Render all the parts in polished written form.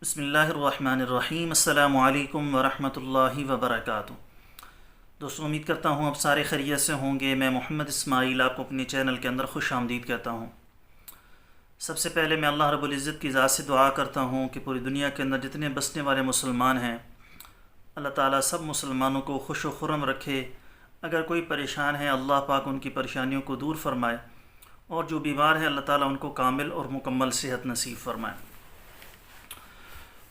بسم اللہ الرحمن الرحیم۔ السلام علیکم ورحمۃ اللہ وبرکاتہ۔ دوستوں، امید کرتا ہوں اب سارے خیریت سے ہوں گے۔ میں محمد اسماعیل آپ کو اپنے چینل کے اندر خوش آمدید کہتا ہوں۔ سب سے پہلے میں اللہ رب العزت کی ذات سے دعا کرتا ہوں کہ پوری دنیا کے اندر جتنے بسنے والے مسلمان ہیں، اللہ تعالیٰ سب مسلمانوں کو خوش و خرم رکھے۔ اگر کوئی پریشان ہے، اللہ پاک ان کی پریشانیوں کو دور فرمائے، اور جو بیمار ہے اللہ تعالیٰ ان کو کامل اور مکمل صحت نصیب فرمائے۔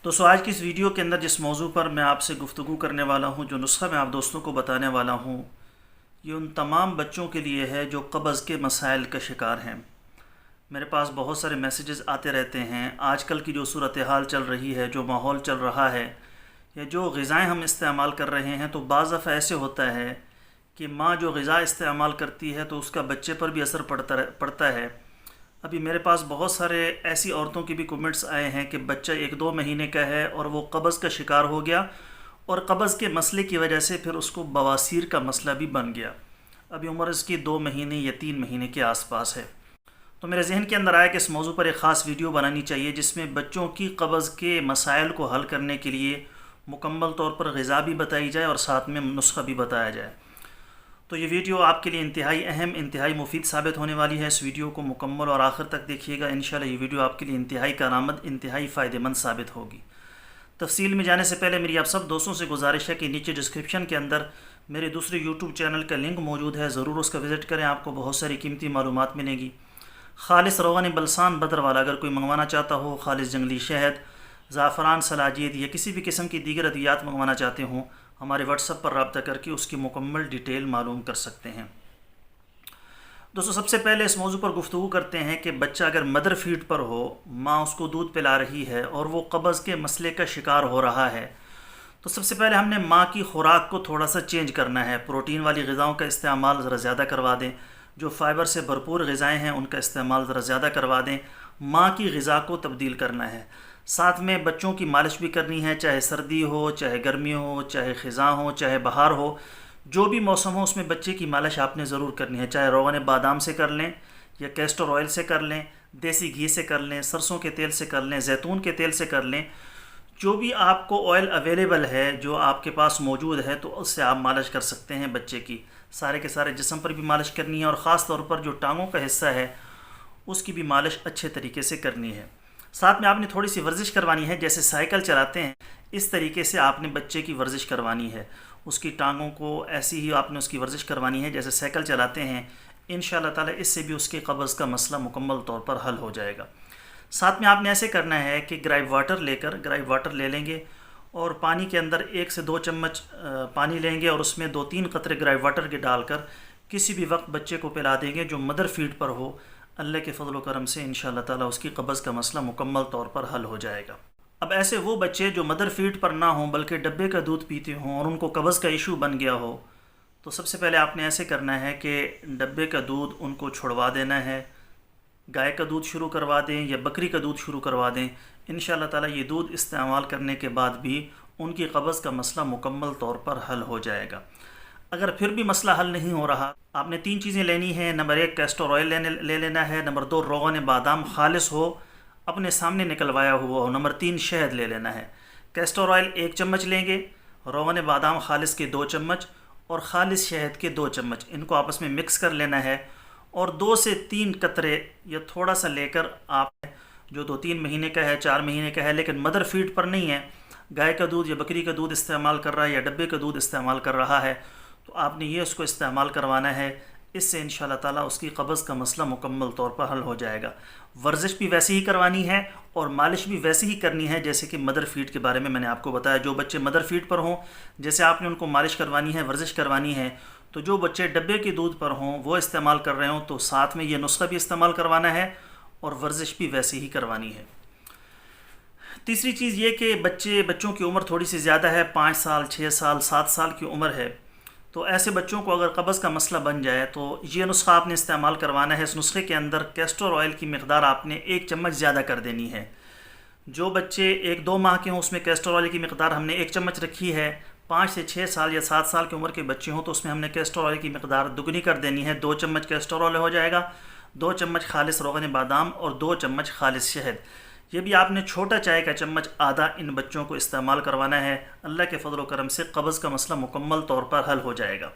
دوستو، آج کی اس ویڈیو کے اندر جس موضوع پر میں آپ سے گفتگو کرنے والا ہوں، جو نسخہ میں آپ دوستوں کو بتانے والا ہوں، یہ ان تمام بچوں کے لیے ہے جو قبض کے مسائل کا شکار ہیں۔ میرے پاس بہت سارے میسیجز آتے رہتے ہیں۔ آج کل کی جو صورتحال چل رہی ہے، جو ماحول چل رہا ہے، یا جو غذائیں ہم استعمال کر رہے ہیں، تو بعض دفعہ ایسے ہوتا ہے کہ ماں جو غذا استعمال کرتی ہے تو اس کا بچے پر بھی اثر پڑتا ہے۔ ابھی میرے پاس بہت سارے ایسی عورتوں کی بھی کمنٹس آئے ہیں کہ بچہ 1-2 مہینے کا ہے اور وہ قبض کا شکار ہو گیا، اور قبض کے مسئلے کی وجہ سے پھر اس کو بواسیر کا مسئلہ بھی بن گیا۔ ابھی عمر اس کی 2 مہینے یا 3 مہینے کے آس پاس ہے۔ تو میرے ذہن کے اندر آیا کہ اس موضوع پر ایک خاص ویڈیو بنانی چاہیے، جس میں بچوں کی قبض کے مسائل کو حل کرنے کے لیے مکمل طور پر غذا بھی بتائی جائے اور ساتھ میں نسخہ بھی بتایا جائے۔ تو یہ ویڈیو آپ کے لیے انتہائی اہم، انتہائی مفید ثابت ہونے والی ہے۔ اس ویڈیو کو مکمل اور آخر تک دیکھیے گا۔ انشاءاللہ یہ ویڈیو آپ کے لیے انتہائی کارآمد، انتہائی فائدہ مند ثابت ہوگی۔ تفصیل میں جانے سے پہلے میری آپ سب دوستوں سے گزارش ہے کہ نیچے ڈسکرپشن کے اندر میرے دوسرے یوٹیوب چینل کا لنک موجود ہے، ضرور اس کا وزٹ کریں، آپ کو بہت ساری قیمتی معلومات ملیں گی۔ خالص روغن بلسان بدر والا اگر کوئی منگوانا چاہتا ہو، خالص جنگلی شہد، زعفران، سلاجید یا کسی بھی قسم کی دیگر ادویات منگوانا چاہتے ہوں، ہمارے واٹس ایپ پر رابطہ کر کے اس کی مکمل ڈیٹیل معلوم کر سکتے ہیں۔ دوستو، سب سے پہلے اس موضوع پر گفتگو کرتے ہیں کہ بچہ اگر مدر فیڈ پر ہو، ماں اس کو دودھ پلا رہی ہے اور وہ قبض کے مسئلے کا شکار ہو رہا ہے، تو سب سے پہلے ہم نے ماں کی خوراک کو تھوڑا سا چینج کرنا ہے۔ پروٹین والی غذاؤں کا استعمال ذرا زیادہ کروا دیں، جو فائبر سے بھرپور غذائیں ہیں ان کا استعمال ذرا زیادہ کروا دیں۔ ماں کی غذا کو تبدیل کرنا ہے۔ ساتھ میں بچوں کی مالش بھی کرنی ہے، چاہے سردی ہو، چاہے گرمی ہو، چاہے خزاں ہو، چاہے بہار ہو، جو بھی موسم ہو اس میں بچے کی مالش آپ نے ضرور کرنی ہے۔ چاہے روغن بادام سے کر لیں، یا کیسٹر آئل سے کر لیں، دیسی گھی سے کر لیں، سرسوں کے تیل سے کر لیں، زیتون کے تیل سے کر لیں، جو بھی آپ کو آئل اویلیبل ہے، جو آپ کے پاس موجود ہے، تو اس سے آپ مالش کر سکتے ہیں بچے کی۔ سارے کے سارے جسم پر بھی مالش کرنی ہے، اور خاص طور پر جو ٹانگوں کا حصہ ہے اس کی بھی مالش اچھے طریقے سے کرنی ہے۔ ساتھ میں آپ نے تھوڑی سی ورزش کروانی ہے، جیسے سائیکل چلاتے ہیں اس طریقے سے آپ نے بچے کی ورزش کروانی ہے۔ اس کی ٹانگوں کو ایسی ہی آپ نے اس کی ورزش کروانی ہے جیسے سائیکل چلاتے ہیں۔ انشاءاللہ تعالی اس سے بھی اس کے قبض کا مسئلہ مکمل طور پر حل ہو جائے گا۔ ساتھ میں آپ نے ایسے کرنا ہے کہ گرائیو واٹر لے لیں گے، اور پانی کے اندر 1 سے 2 چمچ پانی لیں گے، اور اس میں 2-3 قطرے گرائیو واٹر کے ڈال کر کسی بھی وقت بچے کو پلا دیں گے جو مدر فیڈ پر ہو۔ اللہ کے فضل و کرم سے انشاءاللہ تعالی اس کی قبض کا مسئلہ مکمل طور پر حل ہو جائے گا۔ اب ایسے وہ بچے جو مدر فیڈ پر نہ ہوں بلکہ ڈبے کا دودھ پیتے ہوں اور ان کو قبض کا ایشو بن گیا ہو، تو سب سے پہلے آپ نے ایسے کرنا ہے کہ ڈبے کا دودھ ان کو چھڑوا دینا ہے۔ گائے کا دودھ شروع کروا دیں یا بکری کا دودھ شروع کروا دیں۔ انشاءاللہ تعالی یہ دودھ استعمال کرنے کے بعد بھی ان کی قبض کا مسئلہ مکمل طور پر حل ہو جائے گا۔ اگر پھر بھی مسئلہ حل نہیں ہو رہا، آپ نے 3 چیزیں لینی ہیں۔ نمبر 1 کیسٹر آئل لے لینا ہے۔ نمبر 2 روغن بادام خالص ہو، اپنے سامنے نکلوایا ہوا ہو۔ نمبر 3 شہد لے لینا ہے۔ کیسٹر آئل 1 چمچ لیں گے، روغن بادام خالص کے 2 چمچ، اور خالص شہد کے 2 چمچ، ان کو آپس میں مکس کر لینا ہے، اور 2 سے 3 قطرے یا تھوڑا سا لے کر آپ جو 2-3 مہینے کا ہے، 4 مہینے کا ہے، لیکن مدر فیڈ پر نہیں ہے، گائے کا دودھ یا بکری کا دودھ استعمال کر رہا ہے یا ڈبے کا دودھ استعمال کر رہا ہے، تو آپ نے یہ اس کو استعمال کروانا ہے۔ اس سے انشاءاللہ تعالی اس کی قبض کا مسئلہ مکمل طور پر حل ہو جائے گا۔ ورزش بھی ویسے ہی کروانی ہے، اور مالش بھی ویسے ہی کرنی ہے جیسے کہ مدر فیڈ کے بارے میں نے آپ کو بتایا۔ جو بچے مدر فیڈ پر ہوں، جیسے آپ نے ان کو مالش کروانی ہے، ورزش کروانی ہے، تو جو بچے ڈبے کے دودھ پر ہوں وہ استعمال کر رہے ہوں، تو ساتھ میں یہ نسخہ بھی استعمال کروانا ہے اور ورزش بھی ویسے ہی کروانی ہے۔ تیسری چیز یہ کہ بچوں کی عمر تھوڑی سی زیادہ ہے، 5 سال، 6 سال، 7 سال کی عمر ہے، تو ایسے بچوں کو اگر قبض کا مسئلہ بن جائے تو یہ نسخہ آپ نے استعمال کروانا ہے۔ اس نسخے کے اندر کیسٹر آئل کی مقدار آپ نے 1 چمچ زیادہ کر دینی ہے۔ جو بچے 1-2 ماہ کے ہوں اس میں کیسٹر آئل کی مقدار ہم نے 1 چمچ رکھی ہے۔ 5 سے 6 سال یا 7 سال کی عمر کے بچے ہوں تو اس میں ہم نے کیسٹر آئل کی مقدار دگنی کر دینی ہے۔ 2 چمچ کیسٹر آئل ہو جائے گا، 2 چمچ خالص روغن بادام اور 2 چمچ خالص شہد۔ یہ بھی آپ نے چھوٹا چائے کا چمچ آدھا ان بچوں کو استعمال کروانا ہے۔ اللہ کے فضل و کرم سے قبض کا مسئلہ مکمل طور پر حل ہو جائے گا۔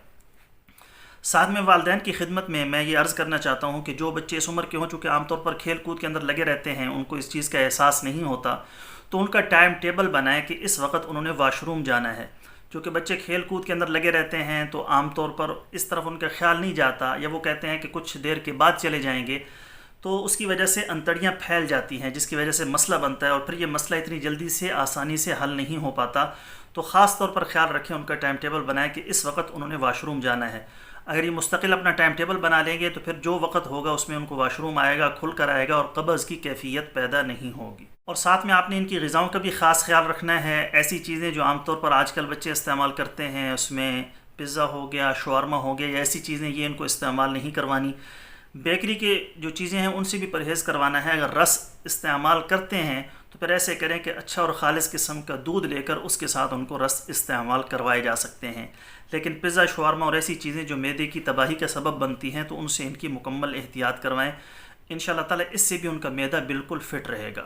ساتھ میں والدین کی خدمت میں یہ عرض کرنا چاہتا ہوں کہ جو بچے اس عمر کے ہوں چونکہ عام طور پر کھیل کود کے اندر لگے رہتے ہیں، ان کو اس چیز کا احساس نہیں ہوتا، تو ان کا ٹائم ٹیبل بنائیں کہ اس وقت انہوں نے واش روم جانا ہے۔ چونکہ بچے کھیل کود کے اندر لگے رہتے ہیں تو عام طور پر اس طرف ان کا خیال نہیں جاتا، یا وہ کہتے ہیں کہ کچھ دیر کے بعد چلے جائیں گے، تو اس کی وجہ سے انتڑیاں پھیل جاتی ہیں، جس کی وجہ سے مسئلہ بنتا ہے، اور پھر یہ مسئلہ اتنی جلدی سے آسانی سے حل نہیں ہو پاتا۔ تو خاص طور پر خیال رکھیں، ان کا ٹائم ٹیبل بنائیں کہ اس وقت انہوں نے واش روم جانا ہے۔ اگر یہ مستقل اپنا ٹائم ٹیبل بنا لیں گے تو پھر جو وقت ہوگا اس میں ان کو واش روم آئے گا، کھل کر آئے گا، اور قبض کی کیفیت پیدا نہیں ہوگی۔ اور ساتھ میں آپ نے ان کی غذاؤں کا بھی خاص خیال رکھنا ہے۔ ایسی چیزیں جو عام طور پر آج کل بچے استعمال کرتے ہیں، اس میں پزا ہو گیا، شاورما ہو گیا، یا ایسی چیزیں، یہ ان کو استعمال نہیں کروانی۔ بیکری کے جو چیزیں ہیں ان سے بھی پرہیز کروانا ہے۔ اگر رس استعمال کرتے ہیں تو پھر ایسے کریں کہ اچھا اور خالص قسم کا دودھ لے کر اس کے ساتھ ان کو رس استعمال کروائے جا سکتے ہیں۔ لیکن پزا، شاورما اور ایسی چیزیں جو معدے کی تباہی کا سبب بنتی ہیں تو ان سے ان کی مکمل احتیاط کروائیں۔ انشاءاللہ تعالی اس سے بھی ان کا معدہ بالکل فٹ رہے گا۔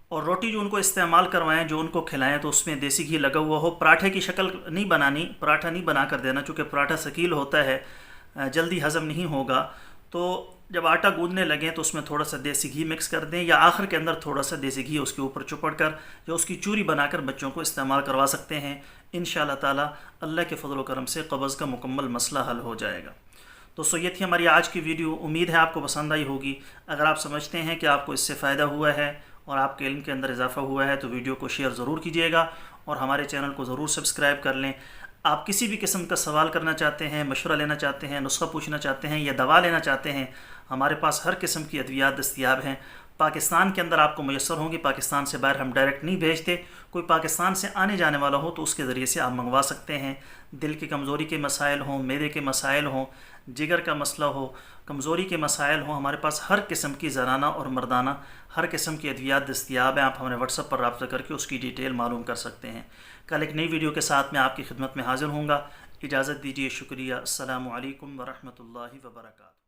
اور روٹی جو ان کو استعمال کروائیں، جو ان کو کھلائیں، تو اس میں دیسی گھی لگا ہوا ہو۔ پراٹھے کی شکل نہیں بنانی، پراٹھا نہیں بنا کر دینا، چونکہ پراٹھا ثقیل ہوتا ہے، جلدی ہضم نہیں ہوگا۔ تو جب آٹا گوندنے لگیں تو اس میں تھوڑا سا دیسی گھی مکس کر دیں، یا آخر کے اندر تھوڑا سا دیسی گھی اس کے اوپر چپڑ کر یا اس کی چوری بنا کر بچوں کو استعمال کروا سکتے ہیں۔ انشاءاللہ تعالی اللہ کے فضل و کرم سے قبض کا مکمل مسئلہ حل ہو جائے گا۔ دوستو یہ تھی ہماری آج کی ویڈیو، امید ہے آپ کو پسند آئی ہوگی۔ اگر آپ سمجھتے ہیں کہ آپ کو اس سے فائدہ ہوا ہے اور آپ کے علم کے اندر اضافہ ہوا ہے تو ویڈیو کو شیئر ضرور کیجیے گا، اور ہمارے چینل کو ضرور سبسکرائب کر لیں۔ آپ کسی بھی قسم کا سوال کرنا چاہتے ہیں، مشورہ لینا چاہتے ہیں، نسخہ پوچھنا چاہتے ہیں، یا دوا لینا چاہتے ہیں، ہمارے پاس ہر قسم کی ادویات دستیاب ہیں۔ پاکستان کے اندر آپ کو میسر ہوں گی، پاکستان سے باہر ہم ڈائریکٹ نہیں بھیجتے۔ کوئی پاکستان سے آنے جانے والا ہو تو اس کے ذریعے سے آپ منگوا سکتے ہیں۔ دل کی کمزوری کے مسائل ہوں، معدے کے مسائل ہوں، جگر کا مسئلہ ہو، کمزوری کے مسائل ہوں، ہمارے پاس ہر قسم کی زنانہ اور مردانہ ہر قسم کی ادویات دستیاب ہیں۔ آپ ہمارے واٹس ایپ پر رابطہ کر کے اس کی ڈیٹیل معلوم کر سکتے ہیں۔ کل ایک نئی ویڈیو کے ساتھ میں آپ کی خدمت میں حاضر ہوں گا۔ اجازت دیجیے، شکریہ، السلام علیکم ورحمۃ اللہ وبرکاتہ۔